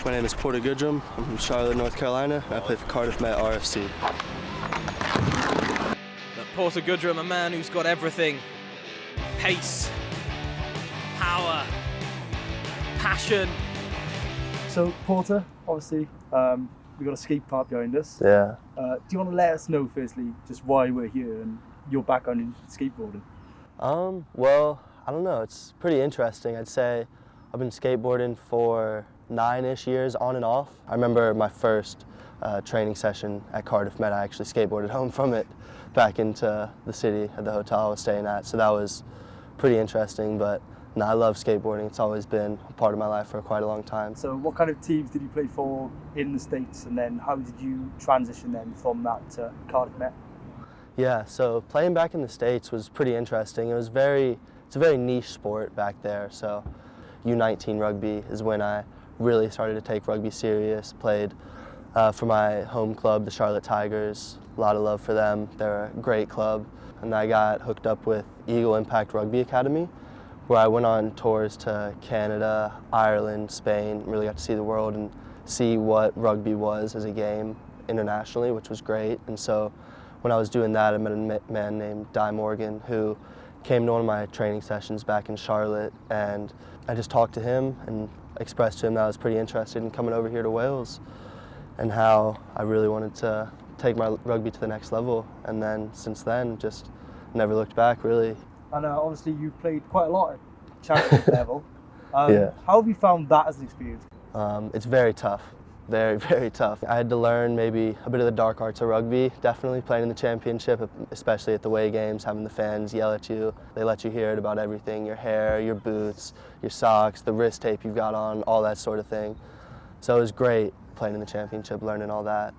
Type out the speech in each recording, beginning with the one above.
My name is Porter Goodrum. I'm from Charlotte, North Carolina, and I play for Cardiff Met RFC. Porter Goodrum, a man who's got everything. Pace, power, passion. So Porter, obviously, we've got a skate park behind us. Yeah. Do you want to let us know, firstly, just why we're here and your background in skateboarding? Well, I don't know. It's pretty interesting. I'd say I've been skateboarding for 9-ish years on and off. I remember my first training session at Cardiff Met. I actually skateboarded home from it back into the city at the hotel I was staying at. So that was pretty interesting. But no, I love skateboarding. It's always been a part of my life for quite a long time. So what kind of teams did you play for in the States, and then how did you transition then from that to Cardiff Met? Yeah, so playing back in the States was pretty interesting. It's a very niche sport back there. So U19 rugby is when I really started to take rugby serious. Played for my home club, the Charlotte Tigers. A lot of love for them. They're a great club. And I got hooked up with Eagle Impact Rugby Academy, where I went on tours to Canada, Ireland, Spain, really got to see the world and see what rugby was as a game internationally, which was great. And so when I was doing that, I met a man named Di Morgan who came to one of my training sessions back in Charlotte, and I just talked to him and expressed to him that I was pretty interested in coming over here to Wales and how I really wanted to take my rugby to the next level. And then since then, just never looked back, really. And obviously you've played quite a lot at championship level. Yeah. How have you found that as an experience? It's very tough. Very, very tough. I had to learn maybe a bit of the dark arts of rugby, definitely playing in the championship, especially at the away games, having the fans yell at you. They let you hear it about everything, your hair, your boots, your socks, the wrist tape you've got on, all that sort of thing. So it was great playing in the championship, learning all that.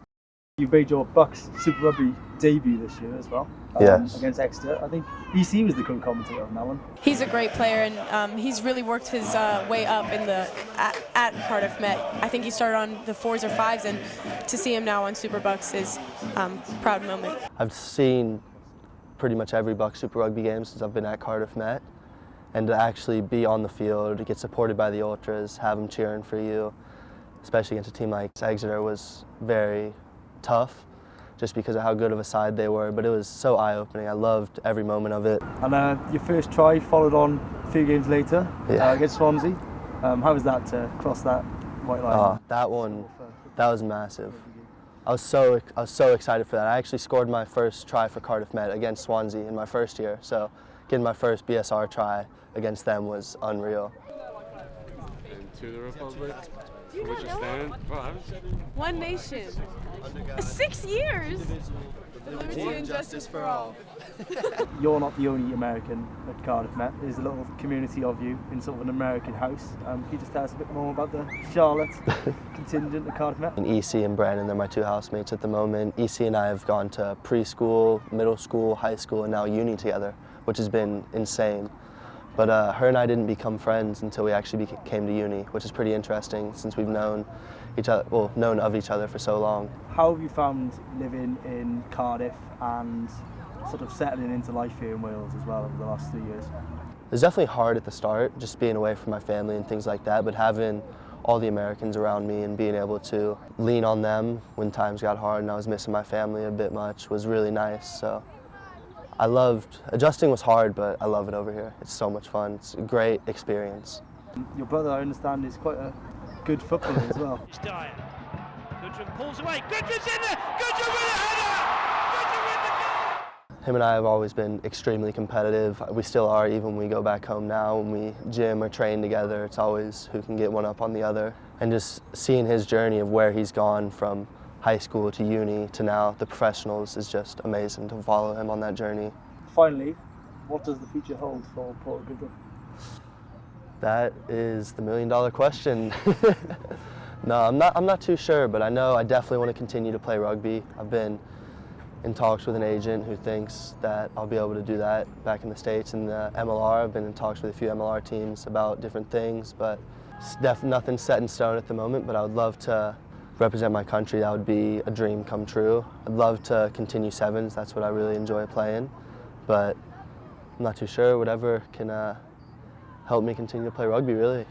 You made your Bucks Super Rugby debut this year as well, Yes. against Exeter. I think EC was the co-commentator on that one. He's a great player, and he's really worked his way up in at Cardiff Met. I think he started on the 4s or 5s, and to see him now on Super Bucks is a proud moment. I've seen pretty much every Bucks Super Rugby game since I've been at Cardiff Met, and to actually be on the field, to get supported by the ultras, have them cheering for you, especially against a team like Exeter, was very tough just because of how good of a side they were, but it was so eye-opening. I loved every moment of it. And your first try followed on a few games later against Swansea. How was that to cross that white line? That was massive. I was so excited for that. I actually scored my first try for Cardiff Met against Swansea in my first year, so getting my first BSR try against them was unreal. To the Republic, for which you stand. One nation. 6 years. Liberty and justice for all. You're not the only American at Cardiff Met. There's a little community of you in sort of an American house. Can you just tell us a bit more about the Charlotte contingent at Cardiff Met? And EC and Brandon, they're my two housemates at the moment. EC and I have gone to preschool, middle school, high school, and now uni together, which has been insane. But her and I didn't become friends until we actually came to uni, which is pretty interesting since we've known each other, well, known of each other for so long. How have you found living in Cardiff and sort of settling into life here in Wales as well over the last 3 years? It was definitely hard at the start, just being away from my family and things like that, but having all the Americans around me and being able to lean on them when times got hard and I was missing my family a bit much was really nice. So I loved, adjusting was hard, but I love it over here. It's so much fun. It's a great experience. Your brother, I understand, is quite a good footballer as well. Goodrum pulls away. Goodrum's in there. Goodrum with a header. Goodrum with the goal. Him and I have always been extremely competitive. We still are, even when we go back home now. When we gym or train together, it's always who can get one up on the other. And just seeing his journey of where he's gone from high school to uni to now the professionals is just amazing to follow him on that journey. Finally, what does the future hold for Porter Goodrum? That is the million-dollar question. No, I'm not too sure, but I know I definitely want to continue to play rugby. I've been in talks with an agent who thinks that I'll be able to do that back in the States in the MLR. I've been in talks with a few MLR teams about different things, but nothing's set in stone at the moment, but I would love to represent my country. That would be a dream come true. I'd love to continue sevens. That's what I really enjoy playing, but I'm not too sure. Whatever can help me continue to play rugby, really.